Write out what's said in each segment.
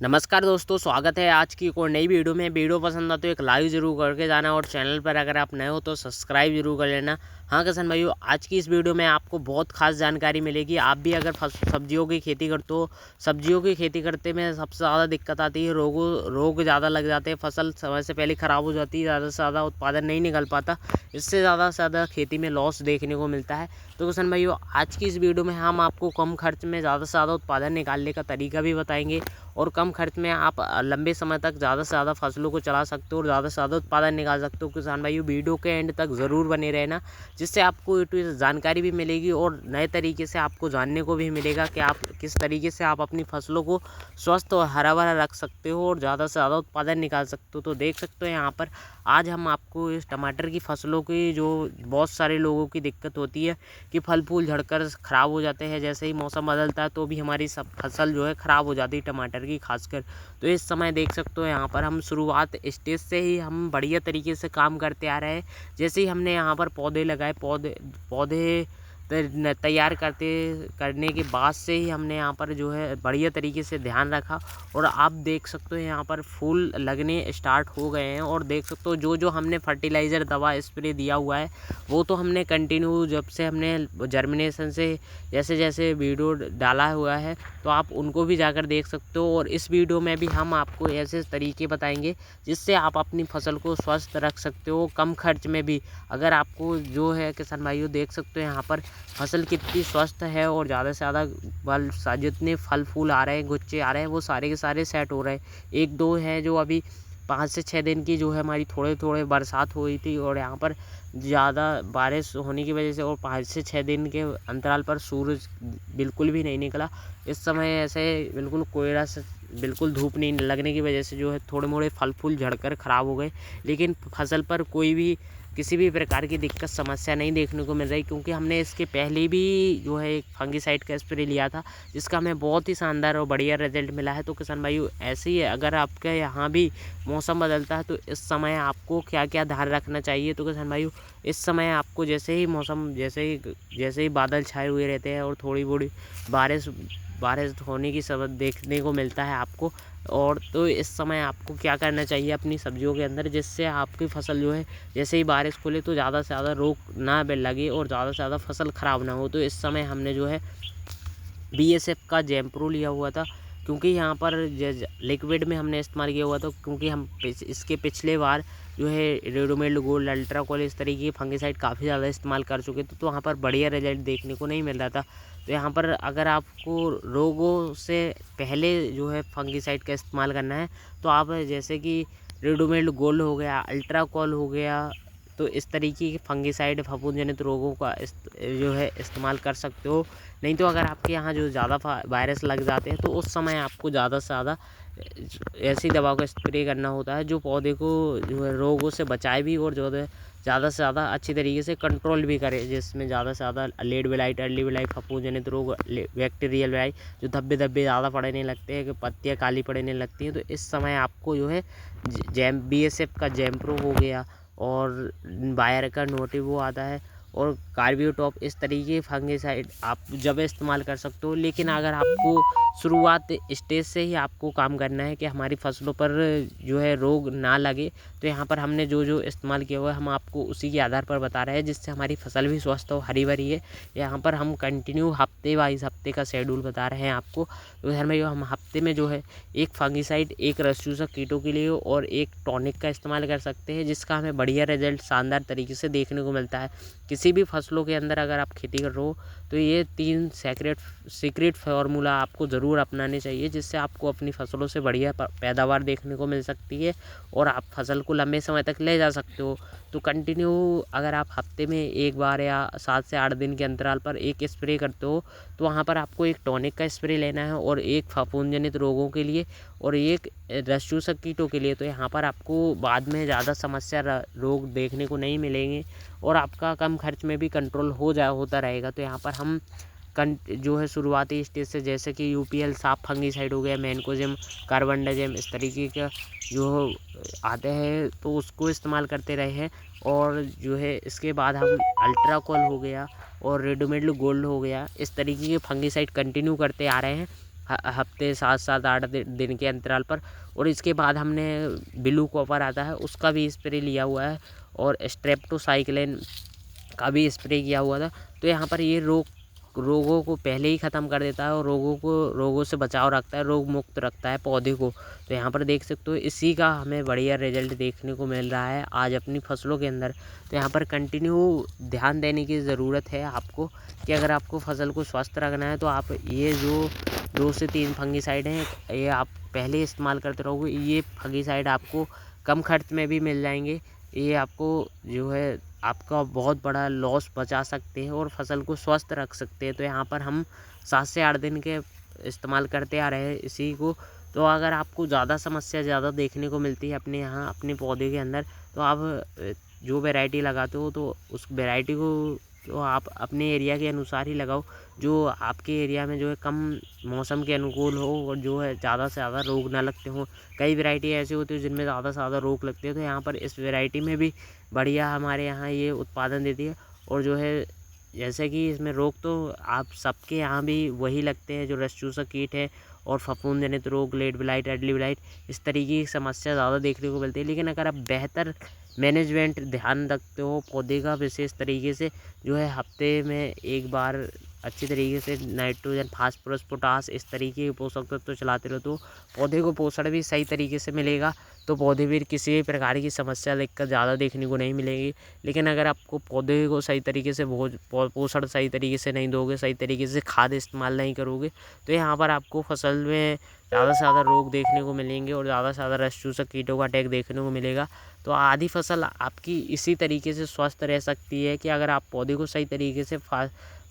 नमस्कार दोस्तों, स्वागत है आज की एक और नई वीडियो में। वीडियो पसंद आ तो एक लाइक ज़रूर करके जाना और चैनल पर अगर आप नए हो तो सब्सक्राइब जरूर कर लेना। हाँ किसान भाइयों, आज की इस वीडियो में आपको बहुत खास जानकारी मिलेगी। आप भी अगर सब्जियों की खेती करते हो, सब्जियों की खेती करते में सबसे ज़्यादा दिक्कत आती है, रोग ज़्यादा लग जाते हैं, फसल समय से पहले ख़राब हो जाती है, ज़्यादा से ज़्यादा उत्पादन नहीं निकल पाता, इससे ज़्यादा से ज़्यादा खेती में लॉस देखने को मिलता है। तो किसान भाइयों, आज की इस वीडियो में हम आपको कम खर्च में ज़्यादा से ज़्यादा उत्पादन निकालने का तरीका भी बताएंगे और कम खर्च में आप लंबे समय तक ज़्यादा से ज़्यादा फसलों को चला सकते हो और ज़्यादा से ज़्यादा उत्पादन निकाल सकते हो। किसान भाइयों, वीडियो के एंड तक ज़रूर बने रहना, जिससे आपको ए टू जेड जानकारी भी मिलेगी और नए तरीके से आपको जानने को भी मिलेगा कि आप किस तरीके से आप अपनी फसलों को स्वस्थ और हरा भरा रख सकते हो और ज़्यादा से ज़्यादा उत्पादन निकाल सकते हो। तो देख सकते हो यहाँ पर आज हम आपको इस टमाटर की फसलों की, जो बहुत सारे लोगों की दिक्कत होती है कि फल फूल झड़कर ख़राब हो जाते हैं, जैसे ही मौसम बदलता है तो भी हमारी सब फसल जो है ख़राब हो जाती है टमाटर की खासकर। तो इस समय देख सकते हो यहाँ पर हम शुरुआत स्टेज से ही हम बढ़िया तरीके से काम करते आ रहे हैं। जैसे ही हमने यहाँ पर पौधे लगाए, पौधे तैयार करने के बाद से ही हमने यहाँ पर जो है बढ़िया तरीके से ध्यान रखा और आप देख सकते हो यहाँ पर फूल लगने स्टार्ट हो गए हैं। और देख सकते हो जो जो हमने फर्टिलाइज़र दवा स्प्रे दिया हुआ है वो तो हमने कंटिन्यू, जब से हमने जर्मिनेशन से जैसे जैसे वीडियो डाला हुआ है तो आप उनको भी जाकर देख सकते हो। और इस वीडियो में भी हम आपको ऐसे तरीके बताएंगे जिससे आप अपनी फसल को स्वस्थ रख सकते हो कम खर्च में भी। अगर आपको जो है किसान भाइयों, देख सकते हो यहाँ पर फसल कितनी स्वस्थ है और ज़्यादा से ज़्यादा जितने फल फूल आ रहे हैं, गुच्छे आ रहे हैं, वो सारे के सारे सेट हो रहे हैं। एक दो है जो अभी 5 से 6 दिन की जो है हमारी थोड़े थोड़े बरसात हुई थी और यहाँ पर ज़्यादा बारिश होने की वजह से और 5 से 6 दिन के अंतराल पर सूरज बिल्कुल भी नहीं निकला। इस समय ऐसे बिल्कुल कोहरा से, बिल्कुल धूप नहीं लगने की वजह से जो है थोड़े मोड़े फल फूल झड़कर ख़राब हो गए, लेकिन फसल पर कोई भी किसी भी प्रकार की दिक्कत समस्या नहीं देखने को मिल रही, क्योंकि हमने इसके पहले भी जो है एक फंगिसाइड का स्प्रे लिया था जिसका हमें बहुत ही शानदार और बढ़िया रिजल्ट मिला है। तो किसान भाइयों, ऐसे ही अगर आपके यहाँ भी मौसम बदलता है तो इस समय आपको क्या क्या ध्यान रखना चाहिए। तो किसान भाइयों, इस समय आपको जैसे ही मौसम जैसे ही बादल छाए हुए रहते हैं और थोड़ी बड़ी बारिश बारिश होने की सबक देखने को मिलता है आपको, और तो इस समय आपको क्या करना चाहिए अपनी सब्जियों के अंदर, जिससे आपकी फसल जो है जैसे ही बारिश खुले तो ज़्यादा से ज़्यादा रोग ना लगे और ज़्यादा से ज़्यादा फसल ख़राब ना हो। तो इस समय हमने जो है BSF का जैम्प्रो लिया हुआ था, क्योंकि यहाँ पर लिक्विड में हमने इस्तेमाल किया हुआ था, क्योंकि हम इसके पिछले बार जो है रेडोमेल गोल्ड, अल्ट्राकोल, इस तरीके के फंगिसाइड काफ़ी ज़्यादा इस्तेमाल कर चुके थे, तो वहाँ पर बढ़िया रिजल्ट देखने को नहीं मिल रहा था। तो यहाँ पर अगर आपको रोगों से पहले जो है फंगिसाइड का इस्तेमाल करना है तो आप जैसे कि रेडोमेल गोल्ड हो गया, अल्ट्राकोल हो गया, तो इस तरीके के फंगिसाइड फफूंद जनित रोगों का जो है इस्तेमाल कर सकते हो। नहीं तो अगर आपके यहाँ जो ज़्यादा वायरस लग जाते हैं तो उस समय आपको ज़्यादा से ज़्यादा ऐसी दवा का स्प्रे करना होता है जो पौधे को जो है रोगों से बचाए भी और जो है ज़्यादा से ज़्यादा अच्छी तरीके से कंट्रोल भी करे, जिसमें ज़्यादा से ज़्यादा लेट ब्लाइट, अर्ली ब्लाइट, फफूंद जनित रोग, बैक्टीरियल ब्लाइट, जो धब्बे धब्बे ज़्यादा पड़ने लगते हैं कि पत्तियाँ काली पड़ने लगती हैं, तो इस समय आपको जो है BSF का जैम्प्रो हो गया और बायर का नोटिवो आता है और कार्बियोटॉप, इस तरीके के फंगिसाइड आप जब इस्तेमाल कर सकते हो। लेकिन अगर आपको शुरुआत स्टेज से ही आपको काम करना है कि हमारी फसलों पर जो है रोग ना लगे, तो यहाँ पर हमने जो जो इस्तेमाल किया हुआ है हम आपको उसी के आधार पर बता रहे हैं, जिससे हमारी फसल भी स्वस्थ हो, हरी भरी है। यहाँ पर हम कंटिन्यू हफ्ते वाइज हफ्ते का शेड्यूल बता रहे हैं आपको। तो घर में हम हफ्ते में जो है एक फंगिसाइड, एक रसचूसक कीटों के लिए और एक टॉनिक का इस्तेमाल कर सकते हैं, जिसका हमें बढ़िया रिजल्ट शानदार तरीके से देखने को मिलता है। किसी भी फसलों के अंदर अगर आप खेती कर रहे हो तो ये 3 सीक्रेट फार्मूला आपको ज़रूर अपनाने चाहिए, जिससे आपको अपनी फसलों से बढ़िया पैदावार देखने को मिल सकती है और आप फसल को लंबे समय तक ले जा सकते हो। तो कंटिन्यू अगर आप हफ्ते में एक बार या 7 से 8 दिन के अंतराल पर एक स्प्रे करते हो तो वहाँ पर आपको एक टॉनिक का स्प्रे लेना है और एक फफूंद जनित रोगों के लिए और एक रसचूसक कीटों के लिए। तो यहाँ पर आपको बाद में ज़्यादा समस्या रोग देखने को नहीं मिलेंगे और आपका कम खर्च में भी कंट्रोल होता रहेगा। तो यहाँ पर हम जो है शुरुआती स्टेज से, जैसे कि UPL साफ फंगिसाइड हो गया, मैनकोजेम, कार्बनडाजिम, इस तरीके का जो आते हैं तो उसको इस्तेमाल करते रहे हैं। और जो है इसके बाद हम अल्ट्राकोल हो गया और रेडोमेड गोल्ड हो गया, इस तरीके के फंगिसाइड कंटिन्यू करते आ रहे हैं। हफ्ते 7-7 8 दिन के अंतराल पर। और इसके बाद हमने ब्लू कॉपर आता है उसका भी स्प्रे लिया हुआ है और स्ट्रेप्टोसाइक्लिन का भी स्प्रे किया हुआ था। तो यहाँ पर ये रोगों को पहले ही ख़त्म कर देता है और रोगों से बचाव रखता है, रोग मुक्त रखता है पौधे को। तो यहाँ पर देख सकते हो इसी का हमें बढ़िया रिजल्ट देखने को मिल रहा है आज अपनी फसलों के अंदर। तो यहाँ पर कंटिन्यू ध्यान देने की ज़रूरत है आपको कि अगर आपको फसल को स्वस्थ रखना है तो आप ये जो 2 से 3 फंगिसाइड हैं ये आप पहले इस्तेमाल करते रहोगे। ये फंगिसाइड आपको कम खर्च में भी मिल जाएंगे। ये आपको जो है आपका बहुत बड़ा लॉस बचा सकते हैं और फसल को स्वस्थ रख सकते हैं। तो यहाँ पर हम 7 से 8 दिन के इस्तेमाल करते आ रहे हैं इसी को। तो अगर आपको ज़्यादा समस्या ज़्यादा देखने को मिलती है अपने यहाँ अपने पौधे के अंदर तो आप जो वैरायटी लगाते हो तो उस वैरायटी को तो आप अपने एरिया के अनुसार ही लगाओ, जो आपके एरिया में जो है कम मौसम के अनुकूल हो और जो है ज़्यादा से ज़्यादा रोग ना लगते हों। कई वैरायटी ऐसी होती है जिनमें ज़्यादा से ज़्यादा रोग लगते हैं। तो यहाँ पर इस वैरायटी में भी बढ़िया हमारे यहाँ ये उत्पादन देती है। और जो है जैसे कि इसमें रोग तो आप सबके यहाँ भी वही लगते हैं जो रस चूसक कीट है और फफूंद जनित रोग, लेट ब्लाइट, अर्ली ब्लाइट, इस तरीके की समस्या ज़्यादा देखने को मिलती है। लेकिन अगर आप बेहतर मैनेजमेंट ध्यान रखते हो पौधे का विशेष तरीके से जो है हफ्ते में एक बार अच्छी तरीके से नाइट्रोजन, फास्फोरस, पोटास इस तरीके के पोषक तत्व तो चलाते रहो तो पौधे को पोषण भी सही तरीके से मिलेगा। तो पौधे भी किसी भी प्रकार की समस्या दिक्कत ज़्यादा देखने को नहीं मिलेगी। लेकिन अगर आपको पौधे को सही तरीके से पोषण सही तरीके से नहीं दोगे, सही तरीके से खाद इस्तेमाल नहीं करोगे तो यहाँ पर आपको फसल में ज़्यादा से ज़्यादा रोग देखने को मिलेंगे और ज़्यादा से ज़्यादा रस चूसक कीटों का अटैक देखने को मिलेगा। तो आधी फसल आपकी इसी तरीके से स्वस्थ रह सकती है कि अगर आप पौधे को सही तरीके से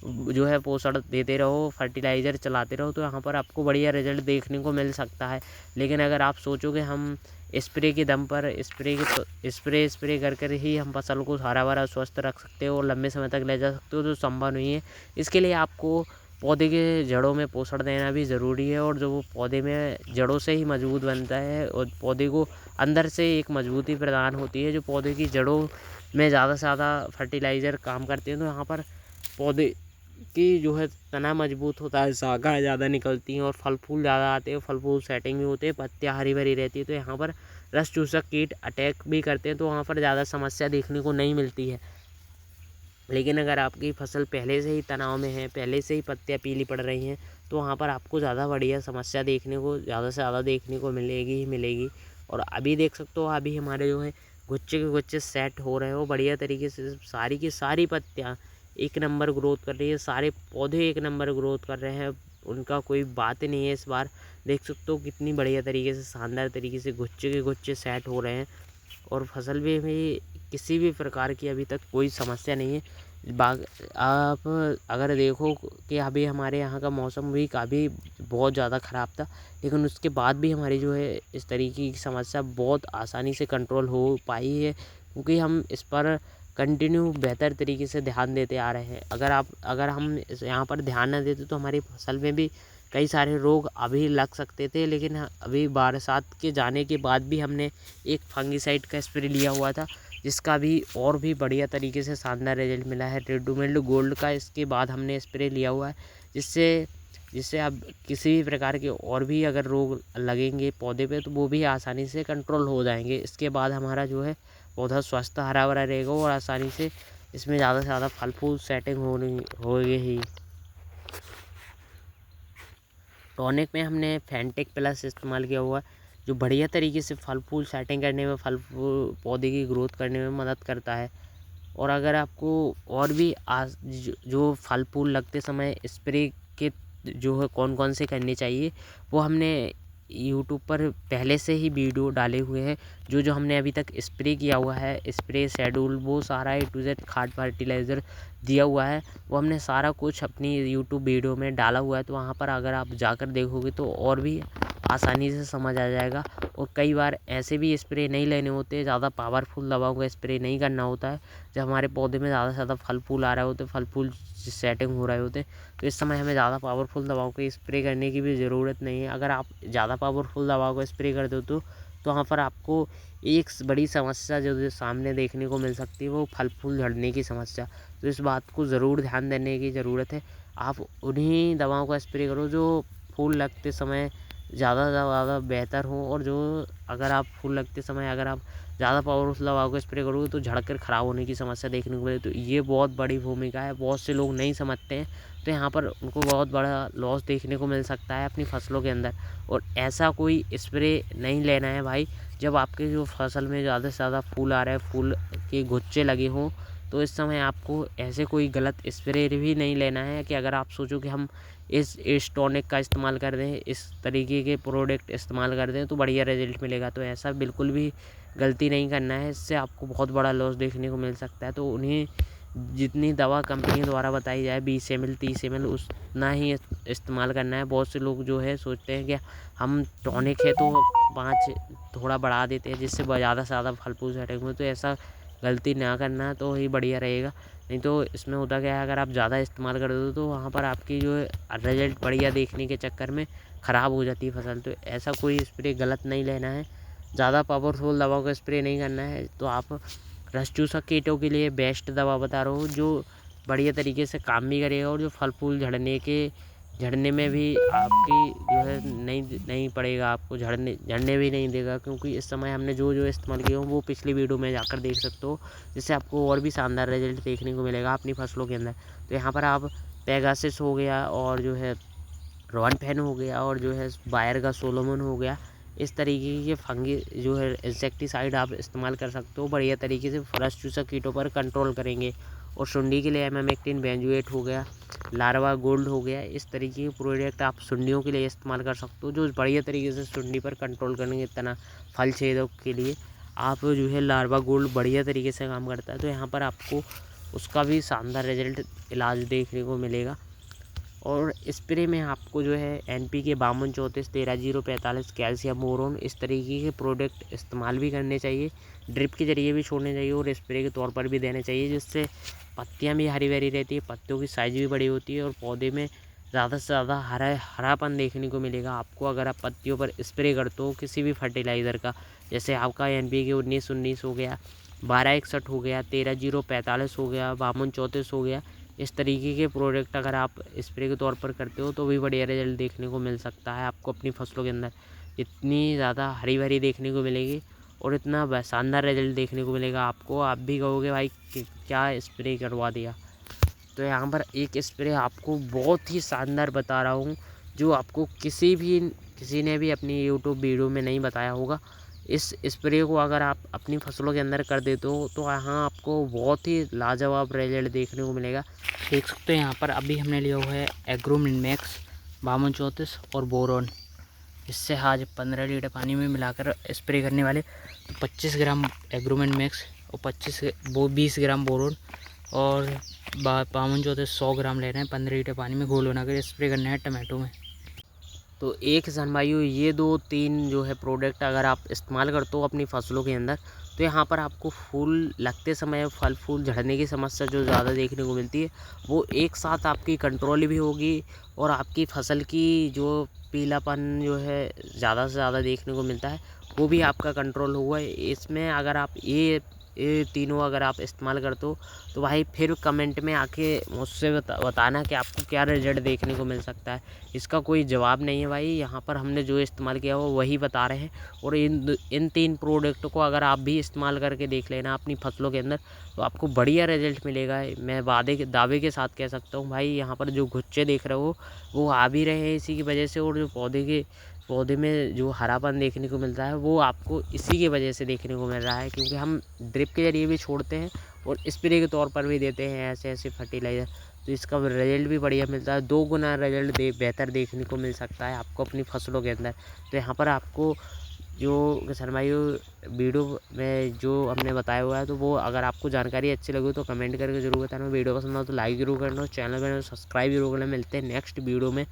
जो है पोषण देते रहो, फर्टिलाइज़र चलाते रहो तो यहाँ पर आपको बढ़िया रिजल्ट देखने को मिल सकता है। लेकिन अगर आप सोचोगे हम स्प्रे के दम पर स्प्रे कर ही हम फसल को हरा भरा स्वस्थ रख सकते हो और लंबे समय तक ले जा सकते हो तो संभव नहीं है। इसके लिए आपको पौधे के जड़ों में पोषण देना भी ज़रूरी है और जो वो पौधे में जड़ों से ही मजबूत बनता है और पौधे को अंदर से एक मजबूती प्रदान होती है जो पौधे की जड़ों में ज़्यादा से ज़्यादा फर्टिलाइज़र काम करते हैं। तो यहाँ पर पौधे की जो है तना मजबूत होता है, शाखा ज़्यादा निकलती हैं और फल फूल ज़्यादा आते हैं, फल फूल सेटिंग भी होते हैं, पत्तियाँ हरी भरी रहती है। तो यहाँ पर रस चूसक कीट अटैक भी करते हैं तो वहाँ पर ज़्यादा समस्या देखने को नहीं मिलती है। लेकिन अगर आपकी फसल पहले से ही तनाव में है, पहले से ही पत्तियाँ पीली पड़ रही हैं तो वहाँ पर आपको ज़्यादा बढ़िया समस्या देखने को ज़्यादा से ज़्यादा देखने को मिलेगी ही मिलेगी। और अभी देख सकते हो अभी हमारे जो है गुच्छे के गुच्छे सेट हो रहे हो बढ़िया तरीके से, सारी की सारी पत्तियाँ एक नंबर ग्रोथ कर रही है, सारे पौधे एक नंबर ग्रोथ कर रहे हैं, उनका कोई बात नहीं है। इस बार देख सकते हो कितनी बढ़िया तरीके से शानदार तरीके से गुच्छे के गुच्छे सेट हो रहे हैं और फसल में भी किसी भी प्रकार की अभी तक कोई समस्या नहीं है। आप अगर देखो कि अभी हमारे यहाँ का मौसम भी काफ़ी बहुत ज़्यादा ख़राब था लेकिन उसके बाद भी हमारी जो है इस तरीके की समस्या बहुत आसानी से कंट्रोल हो पाई है क्योंकि हम इस पर कंटिन्यू बेहतर तरीके से ध्यान देते आ रहे हैं। अगर हम यहाँ पर ध्यान न देते तो हमारी फसल में भी कई सारे रोग अभी लग सकते थे। लेकिन अभी बरसात के जाने के बाद भी हमने एक फंगिसाइड का स्प्रे लिया हुआ था जिसका भी और भी बढ़िया तरीके से शानदार रिजल्ट मिला है। रेडोमिल गोल्ड का इसके बाद हमने स्प्रे लिया हुआ है जिससे अब किसी भी प्रकार के और भी अगर रोग लगेंगे पौधे पे तो वो भी आसानी से कंट्रोल हो जाएंगे। इसके बाद हमारा जो है पौधा स्वस्थ हरा भरा रहेगा और आसानी से इसमें ज़्यादा से ज़्यादा फल फूल सेटिंग होगी ही। टॉनिक में हमने फैंटेक प्लस इस्तेमाल किया हुआ है जो बढ़िया तरीके से फल फूल सेटिंग करने में फल फूल पौधे की ग्रोथ करने में मदद करता है। और अगर आपको और भी जो फल फूल लगते समय स्प्रे के जो है कौन कौन से करने चाहिए वो हमने यूट्यूब पर पहले से ही वीडियो डाले हुए हैं। जो हमने अभी तक स्प्रे किया हुआ है स्प्रे शेड्यूल वो सारा A to Z खाद फर्टिलाइज़र दिया हुआ है वो हमने सारा कुछ अपनी यूट्यूब वीडियो में डाला हुआ है। तो वहाँ पर अगर आप जाकर देखोगे तो और भी आसानी से समझ आ जाएगा। और कई बार ऐसे भी स्प्रे नहीं लेने होते, ज़्यादा पावरफुल दवाओं का स्प्रे नहीं करना होता है जब हमारे पौधे में ज़्यादा से ज़्यादा फल फूल आ रहे होते, फल फूल सेटिंग हो रहे होते तो इस समय हमें ज़्यादा पावरफुल दवाओं का स्प्रे करने की भी ज़रूरत नहीं है। अगर आप ज़्यादा पावरफुल दवाओं का स्प्रे कर दो तो वहाँ पर आपको एक बड़ी समस्या जो सामने देखने को मिल सकती है वो फल फूल झड़ने की समस्या। तो इस बात को ज़रूर ध्यान देने की ज़रूरत है। आप उन्हीं दवाओं का स्प्रे करो जो फूल लगते समय ज़्यादा से ज़्यादा बेहतर हो, और जो अगर आप फूल लगते समय अगर आप ज़्यादा पावरफुल दवाओं का स्प्रे करोगे तो झड़कर ख़राब होने की समस्या देखने को मिले। तो ये बहुत बड़ी भूमिका है, बहुत से लोग नहीं समझते हैं, तो यहाँ पर उनको बहुत बड़ा लॉस देखने को मिल सकता है अपनी फसलों के अंदर। और ऐसा कोई स्प्रे नहीं लेना है भाई जब आपके जो फसल में ज़्यादा से ज़्यादा फूल आ रहे हैं, फूल के गुच्छे लगे हों, तो इस समय आपको ऐसे कोई गलत स्प्रे भी नहीं लेना है कि अगर आप सोचो कि हम इस टॉनिक का इस्तेमाल कर दें, इस तरीके के प्रोडक्ट इस्तेमाल कर दें तो बढ़िया रिजल्ट मिलेगा। तो ऐसा बिल्कुल भी गलती नहीं करना है, इससे आपको बहुत बड़ा लॉस देखने को मिल सकता है। तो उन्हें जितनी दवा कंपनी द्वारा बताई जाए 20 ml 30 ml उतना ही इस्तेमाल करना है। बहुत से लोग जो है सोचते हैं कि हम टॉनिक है तो 5 थोड़ा बढ़ा देते हैं जिससे ज़्यादा से ज़्यादा फल फूल झड़ेंगे, तो ऐसा गलती ना करना तो ही बढ़िया रहेगा। नहीं तो इसमें होता क्या है, अगर आप ज़्यादा इस्तेमाल कर दो तो वहाँ पर आपकी जो है रिजल्ट बढ़िया देखने के चक्कर में ख़राब हो जाती है फसल। तो ऐसा कोई स्प्रे गलत नहीं लेना है, ज़्यादा पावरफुल दवाओं का स्प्रे नहीं करना है। तो आप रस चूसक कीटों के लिए बेस्ट दवा बता रहा हूँ जो बढ़िया तरीके से काम भी करेगा, और जो फल फूल झड़ने में भी आपकी जो है नहीं पड़ेगा, आपको झड़ने भी नहीं देगा। क्योंकि इस समय हमने जो इस्तेमाल किया हो वो पिछली वीडियो में जाकर देख सकते हो, जिससे आपको और भी शानदार रिजल्ट देखने को मिलेगा अपनी फसलों के अंदर। तो यहाँ पर आप पेगासिस हो गया, और जो है रोहनफेन हो गया, और जो है बायर का सोलोमन हो गया, इस तरीके के फंगी जो है इंसेक्टिसाइड आप इस्तेमाल कर सकते हो, बढ़िया तरीके से रस चूसक कीटों पर कंट्रोल करेंगे। और सुंडी के लिए एमामेक्टिन बेंजोएट हो गया, लार्वा गोल्ड हो गया, इस तरीके के प्रोडक्ट आप सुंडियों के लिए इस्तेमाल कर सकते हो, जो बढ़िया तरीके से सुंडी पर कंट्रोल करेंगे। तना फल छेदों के लिए आप जो है लार्वा गोल्ड बढ़िया तरीके से काम करता है, तो यहाँ पर आपको उसका भी शानदार रिजल्ट इलाज देखने को मिलेगा। और स्प्रे में आपको जो है NPK 52 34 13 0 45 कैल्शियम बोरोन इस तरीके के प्रोडक्ट इस्तेमाल भी करने चाहिए, ड्रिप के ज़रिए भी छोड़ने चाहिए और स्प्रे के तौर पर भी देने चाहिए, जिससे पत्तियां भी हरी भरी रहती है, पत्तियों की साइज़ भी बड़ी होती है और पौधे में ज़्यादा से ज़्यादा हरापन देखने को मिलेगा आपको। अगर आप पत्तियों पर स्प्रे करते हो किसी भी फर्टिलाइज़र का, जैसे आपका NPK 19 हो गया, 12 61 हो गया, 13 0 45 हो गया, 52 34 हो गया, इस तरीके के प्रोडक्ट अगर आप स्प्रे के तौर पर करते हो तो भी बढ़िया रिजल्ट देखने को मिल सकता है आपको अपनी फसलों के अंदर। इतनी ज़्यादा हरी भरी देखने को मिलेगी और इतना शानदार रिजल्ट देखने को मिलेगा आपको, आप भी कहोगे भाई कि क्या स्प्रे करवा दिया। तो यहाँ पर एक स्प्रे आपको बहुत ही शानदार बता रहा हूँ, जो आपको किसी ने भी अपनी यूट्यूब वीडियो में नहीं बताया होगा। इस स्प्रे को अगर आप अपनी फसलों के अंदर कर देते हो तो यहाँ आपको बहुत ही लाजवाब रिजल्ट देखने को मिलेगा। देख सकते हैं यहाँ पर अभी हमने लिया हुआ है एग्रोमिन मैक्स 52 34 और बोरोन। इससे आज 15 लीटर पानी में मिलाकर स्प्रे करने वाले, तो 25 ग्राम एग्रोमिन मैक्स और 20 ग्राम बोरोन और 52 34 100 ग्राम ले रहे हैं, 15 लीटर पानी में घोल बनाकर स्प्रे करना है टमाटो में। तो एक किसान भाइयों ये 2-3 जो है प्रोडक्ट अगर आप इस्तेमाल करते हो अपनी फसलों के अंदर, तो यहाँ पर आपको फूल लगते समय फल फूल झड़ने की समस्या जो ज़्यादा देखने को मिलती है वो एक साथ आपकी कंट्रोल भी होगी, और आपकी फसल की जो पीलापन जो है ज़्यादा से ज़्यादा देखने को मिलता है वो भी आपका कंट्रोल हुआ है। इसमें अगर आप ये तीनों अगर आप इस्तेमाल करते हो तो भाई फिर कमेंट में आके मुझसे बताना कि आपको क्या रिजल्ट देखने को मिल सकता है। इसका कोई जवाब नहीं है भाई, यहाँ पर हमने जो इस्तेमाल किया वो वही बता रहे हैं। और इन 3 प्रोडक्ट को अगर आप भी इस्तेमाल करके देख लेना अपनी फसलों के अंदर तो आपको बढ़िया रिजल्ट मिलेगा। मैं दावे के साथ कह सकता हूँ भाई, यहाँ पर जो गुच्छे देख रहे हो वो आ भी रहे हैं इसी की वजह से, और जो पौधे में जो हरापन देखने को मिलता है वो आपको इसी की वजह से देखने को मिल रहा है, क्योंकि हम ड्रिप के ज़रिए भी छोड़ते हैं और स्प्रे के तौर पर भी देते हैं ऐसे फर्टिलाइज़र, तो इसका रिजल्ट भी बढ़िया मिलता है। 2 गुना रिजल्ट बेहतर देखने को मिल सकता है आपको अपनी फसलों के अंदर। तो यहाँ पर आपको जो किसान भाइयों वीडियो में जो हमने बताया हुआ है, तो वो अगर आपको जानकारी अच्छी लगी तो कमेंट करके जरूर बताना। वीडियो पसंद हो तो लाइक जरूर करना, चैनल पर सब्सक्राइब जरूर करना। मिलते हैं नेक्स्ट वीडियो में।